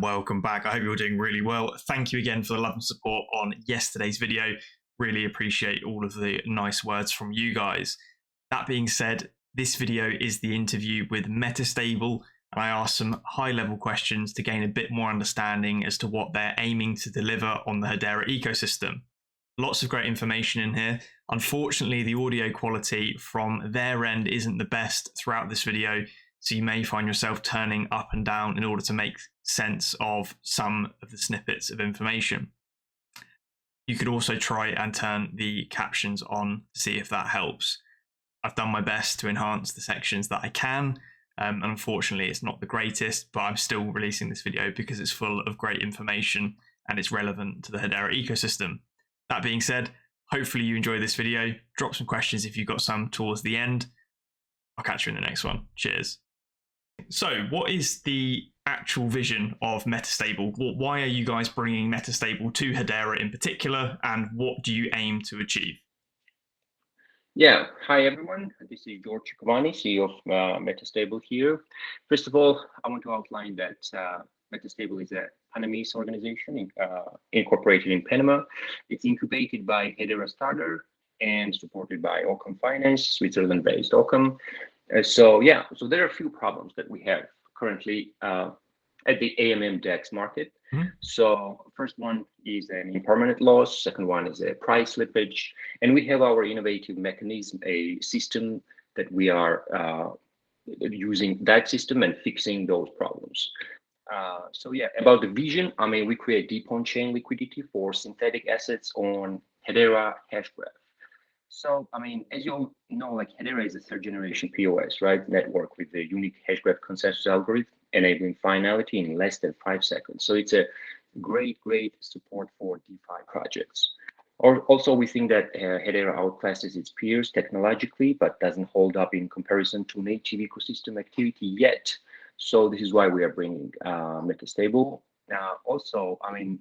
and welcome back. I hope you're doing really well. Thank you again for the love and support on yesterday's video. Really appreciate all of the nice words from you guys. That being said, this video is the interview with Metastable, and I asked some high-level questions to gain a bit more understanding as to what they're aiming to deliver on the Hedera ecosystem. Lots of great information in here. Unfortunately, the audio quality from their end isn't the best throughout this video, so you may find yourself turning up and down in order to make sense of some of the snippets of information. You could also try and turn the captions on to see if that helps. I've done my best to enhance the sections that I can, and unfortunately it's not the greatest, but I'm still releasing this video because it's full of great information and it's relevant to the Hedera ecosystem. That being said, hopefully you enjoy this video. Drop some questions if you've got some towards the end. I'll catch you in the next one. Cheers. So what is the actual vision of Metastable? Why are you guys bringing Metastable to Hedera in particular, and what do you aim to achieve? Yeah, hi everyone. This is 𝗟𝗘𝗙𝗦𝗧𝗔𝗠𝗡, CEO of Metastable here. First of all, I want to outline that Metastable is a Panamese organization incorporated in Panama. It's incubated by Hedera Starter and supported by Okrand Finance, Switzerland-based Okrand. So there are a few problems that we have currently at the AMM-DEX market. So first one is an impermanent loss. Second one is a price slippage. And we have our innovative mechanism, a system that we are using that system and fixing those problems. So yeah, about the vision, I mean, we create deep on-chain liquidity for synthetic assets on Hedera Hashgraph. So, I mean, as you all know, like Hedera is a third generation POS, right? Network with a unique Hashgraph consensus algorithm, enabling finality in less than 5 seconds. So it's a great support for DeFi projects. Also, we think that Hedera outclasses its peers technologically, but doesn't hold up in comparison to native ecosystem activity yet. So this is why we are bringing Metastable. Now, also, I mean,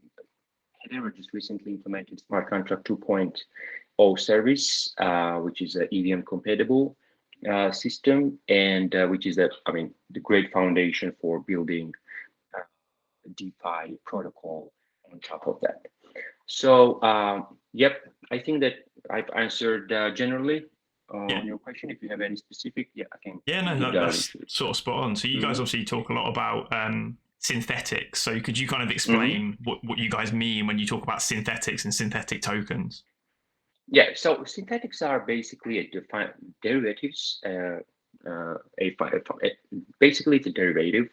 Hedera just recently implemented Smart Contract 2.0 service, which is an EVM compatible system, and which is the great foundation for building a DeFi protocol on top of that. So, yep, I think that I've answered generally on your question. If you have any specific, I can. Yeah, no, that's sort of spot on. So you guys obviously talk a lot about synthetics. So could you kind of explain what you guys mean when you talk about synthetics and synthetic tokens? Yeah, so synthetics are basically derivatives. Basically, it's a derivative,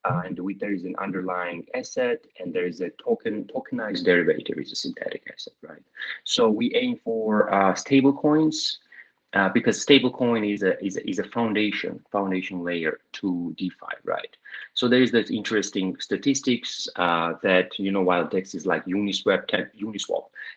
and there is an underlying asset, and there is a tokenized derivative is a synthetic asset, right? So we aim for stable coins. Because stablecoin is a foundation layer to DeFi, right? So there is this interesting statistics that while DEXs like Uniswap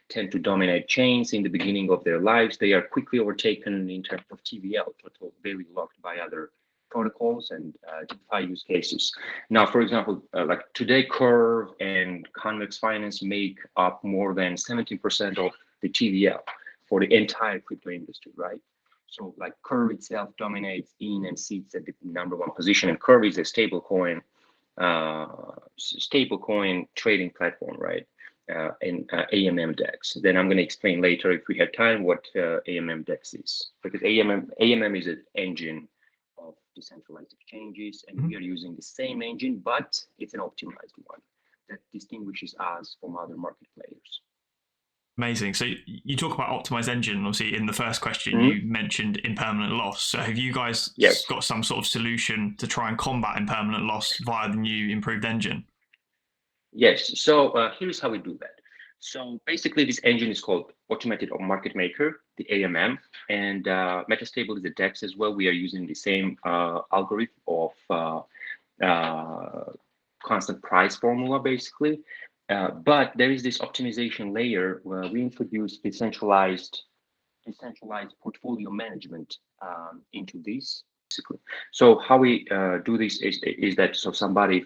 tend to dominate chains in the beginning of their lives, they are quickly overtaken in terms of TVL, total value locked, by other protocols and DeFi use cases. Now, for example, like today, Curve and Convex Finance make up more than 17% of the TVL for the entire crypto industry, right? So like Curve itself dominates in and sits at the #1 position, and Curve is a stablecoin trading platform, right? In AMM DEX. Then I'm going to explain later, if we have time, what AMM DEX is, because AMM is an engine of decentralized exchanges, and we are using the same engine, but it's an optimized one that distinguishes us from other market players. Amazing. So you talk about optimized engine. Obviously, in the first question, you mentioned impermanent loss. So have you guys got some sort of solution to try and combat impermanent loss via the new improved engine? Yes. So here's how we do that. So basically, this engine is called Automated Market Maker, the AMM, and Metastable is a DEX as well. We are using the same algorithm of constant price formula, basically. But there is this optimization layer where we introduce decentralized portfolio management into this. Basically, so how we do this is that somebody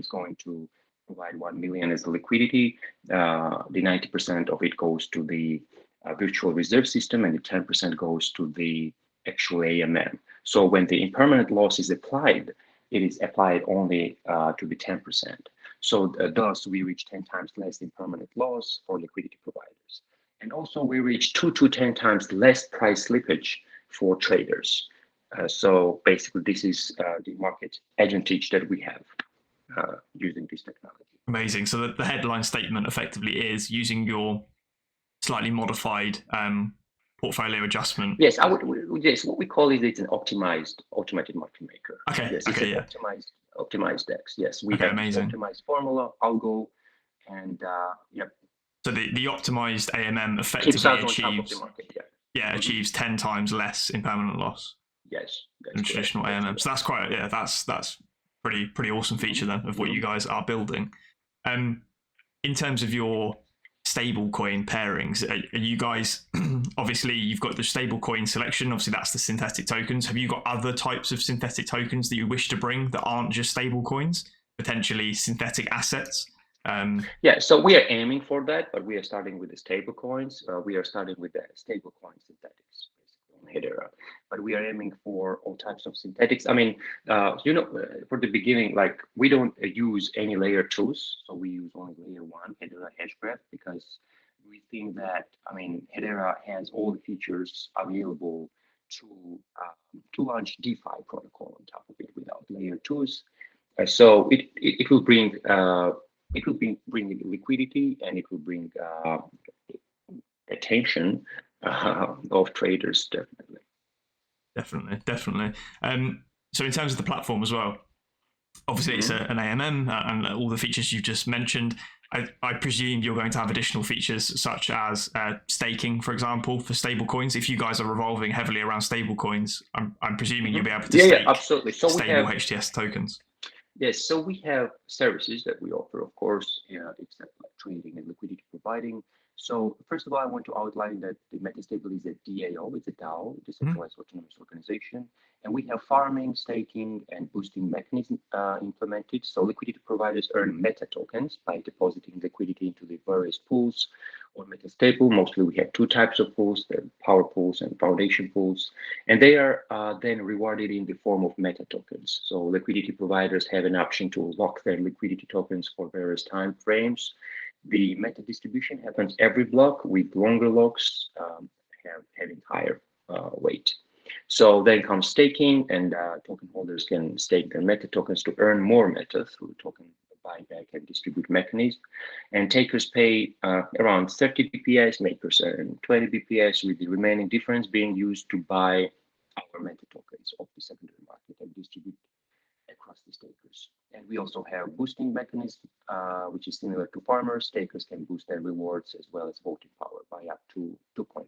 is going to provide 1 million as liquidity. The 90% of it goes to the virtual reserve system, and the 10% goes to the actual AMM. So when the impermanent loss is applied, it is applied only to the 10%. So thus we reach 10 times less impermanent loss for liquidity providers. And also we reach 2 to 10 times less price slippage for traders. So basically this is the market advantage that we have using this technology. Amazing. So the headline statement effectively is using your slightly modified portfolio adjustment. Yes, yes, what we call it is an optimized automated market maker. Okay. Yes, it's an optimized DEX. Yes, we have amazing. Optimized formula, algo, and yep. So the optimized AMM effectively achieves achieves 10 times less impermanent loss. Yes, than traditional AMM. So that's quite that's pretty awesome feature then of what you guys are building. In terms of your stablecoin pairings, are you guys obviously you've got the stablecoin selection, obviously that's the synthetic tokens. Have you got other types of synthetic tokens that you wish to bring that aren't just stablecoins, potentially synthetic assets? Yeah, so we are aiming for that, but we are starting with the stablecoins. We are starting with the stablecoin synthetics on Hedera, but we are aiming for all types of synthetics. I mean, for the beginning, like we don't use any layer 2s, so we use only layer 1 Hedera Hbar, because we think that, I mean, Hedera has all the features available to launch DeFi protocol on top of it without layer 2s. So it will bring bring liquidity, and it will bring attention of traders, definitely. So in terms of the platform as well, obviously it's an AMM and all the features you've just mentioned. I presume you're going to have additional features such as staking, for example, for stablecoins. If you guys are revolving heavily around stablecoins, I'm presuming you'll be able to stake absolutely. So stable HTS tokens. Yes, so we have services that we offer, of course, except like trading and liquidity providing. So first of all, I want to outline that the Metastable is a DAO, it's a DAO, decentralized autonomous organization, and we have farming, staking, and boosting mechanism implemented. So liquidity providers earn meta tokens by depositing liquidity into the various pools or Metastable. Mostly we have two types of pools, the power pools and foundation pools, and they are then rewarded in the form of meta tokens. So liquidity providers have an option to lock their liquidity tokens for various time frames. The meta distribution happens every block, with longer locks having higher weight. So then comes staking, and token holders can stake their meta tokens to earn more meta through token buyback and distribute mechanism. And takers pay around 30 BPS, makers earn 20 BPS, with the remaining difference being used to buy our meta tokens off the secondary market and distribute across the stakers. And we also have boosting mechanism, which is similar to farmers. Stakers can boost their rewards as well as voting power by up to 2.5x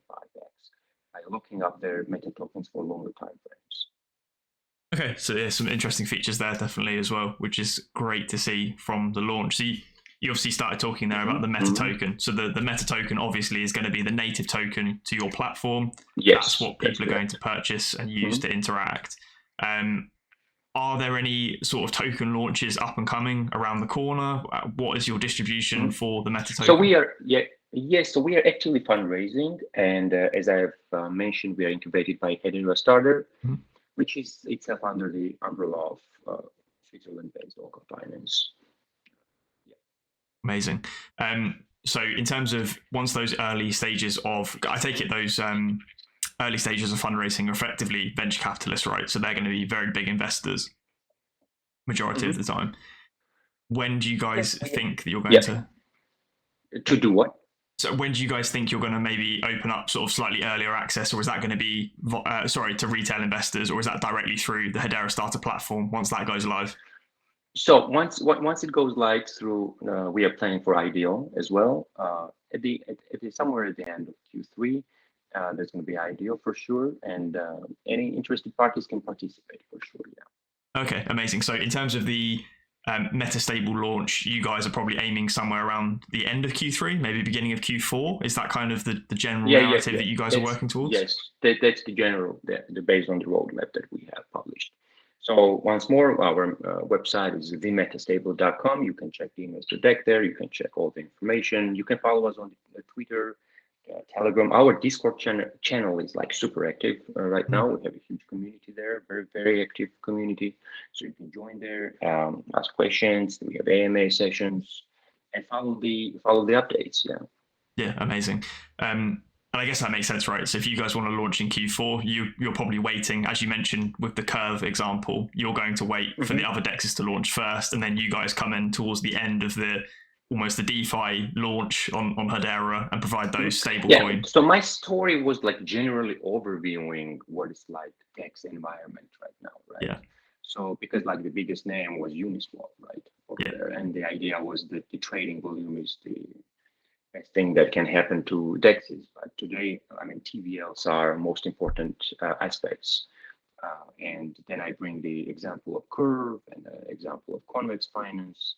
by locking up their meta tokens for longer time frames. Okay, so there's some interesting features there definitely as well, which is great to see from the launch. So you obviously started talking there about the meta token. So the meta token obviously is going to be the native token to your platform. Yes, that's what people are going to purchase and use to interact. Are there any sort of token launches up and coming around the corner? What is your distribution for the meta token? So we are, so we are actually fundraising, and as I have mentioned, we are incubated by Hedera Starter, which is itself under the umbrella of Switzerland-based local finance. Amazing. So in terms of once those early stages of, I take it those early stages of fundraising are effectively venture capitalists, right? So they're going to be very big investors majority of the time. When do you guys think that you're going to do what? So when do you guys think you're going to maybe open up sort of slightly earlier access, or is that going to be, to retail investors, or is that directly through the Hedera Starter platform once that goes live? So once it goes live through, we are planning for IDO as well. Somewhere at the end of Q3, there's going to be IDO for sure, and any interested parties can participate for sure. Yeah. Okay, amazing. So in terms of the Metastable launch, you guys are probably aiming somewhere around the end of Q3, maybe beginning of Q4. Is that kind of the general narrative that you guys are working towards? Yes, that's the general, based on the roadmap that we have published. So once more, our website is themetastable.com. You can check the investor deck there. You can check all the information. You can follow us on Twitter Telegram. Our Discord channel is like super active right now. We have a huge community there, very active community. So you can join there, ask questions. We have AMA sessions, and follow the updates. Yeah. Yeah, amazing. And I guess that makes sense, right? So if you guys want to launch in Q4, you're probably waiting, as you mentioned with the curve example, you're going to wait for the other dexes to launch first, and then you guys come in towards the end of almost the DeFi launch on Hedera and provide those stable coins. So my story was like generally overviewing what is like the DEX environment right now, right? Yeah. So because like the biggest name was Uniswap, right? Over there. And the idea was that the trading volume is the best thing that can happen to DEXs. But today, I mean, TVLs are most important aspects. And then I bring the example of Curve and the example of Convex Finance,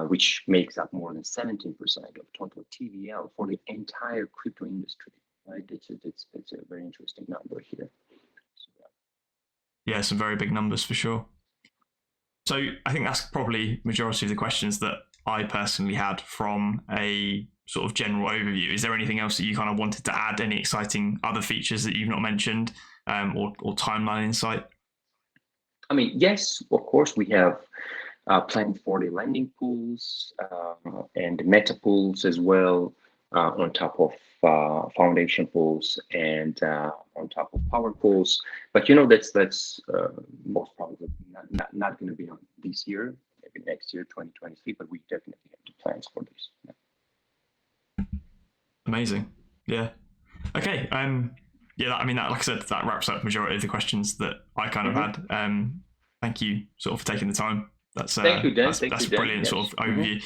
which makes up more than 17% of total TVL for the entire crypto industry, right? It's a very interesting number here. So, yeah, some very big numbers for sure. So I think that's probably majority of the questions that I personally had from a sort of general overview. Is there anything else that you kind of wanted to add? Any exciting other features that you've not mentioned, or timeline insight? I mean, yes, of course, we have planned for the lending pools and the meta pools as well, on top of foundation pools and on top of power pools. But that's most probably not going to be on this year, maybe next year, 2023. But we definitely have the plans for this. Yeah. Amazing. Yeah. Okay. Yeah. I mean, that, like I said, that wraps up majority of the questions that I kind of had. Thank you, sort of, for taking the time. Thank you, Dan. That's a brilliant sort of overview.